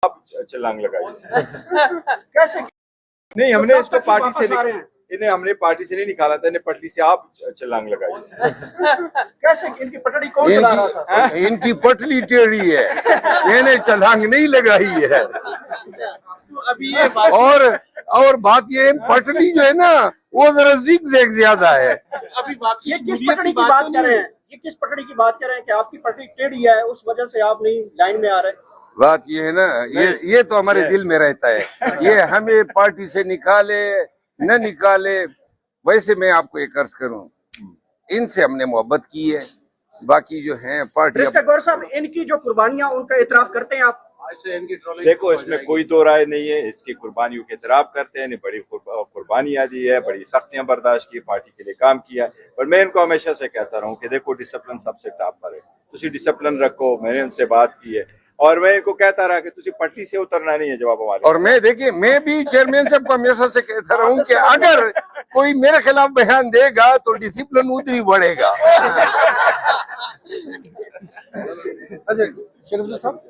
आप छलांग लगाई। कैसे? नहीं, हमने इसको पार्टी वापस से आ रहे हैं। इन्हें हमने पार्टी से नहीं निकाला था, इन्हें पटरी से आप छलांग लगाई। कैसे? इनकी पटड़ी कौन चला रहा था? इनकी पटली टेढ़ी है, इन्हें छलांग नहीं लगाई है। अभी ये और बात ये पटली जो है ना वो जरा जिग-जैग ज्यादा है। अभी ये किस पटड़ी की बात कर रहे हैं? ये किस पटड़ी की बात कर रहे हैं कि आपकी पटड़ी टेढ़ी है, उस वजह से आप नहीं लाइन में आ रहे? बात ये है ना, ये तो हमारे दिल में रहता है। ये हमें पार्टी से निकाले न निकाले, वैसे मैं आपको एक अर्ज करूं, इनसे हमने मोहब्बत की है, बाकी जो है पार्टी। गौर साहब, इनकी जो कुर्बानियां उनका इतराफ करते हैं आप? देखो, इसमें कोई तो राय नहीं है, इसकी कुर्बानियों के इतराफ करते हैं, इन्हें बड़ी कुर्बानियां दी है, बड़ी सख्तियां बर्दाश्त की, पार्टी के लिए काम किया है। पर मैं इनको हमेशा से कहता रहा हूँ कि देखो, डिसिप्लिन सबसे टॉप पर है, तुसी डिसिप्लिन रखो। मैंने उनसे बात की है और मैं इनको कहता रहा कि तुसी पट्टी से उतरना नहीं है जवाब हमारे। और मैं देखिए, मैं भी चेयरमैन साहब को हमेशा से कहता रहा हूँ कि अगर कोई मेरे खिलाफ बयान देगा तो डिसिप्लिन उधर ही बढ़ेगा। अच्छा, शेरवली साहब।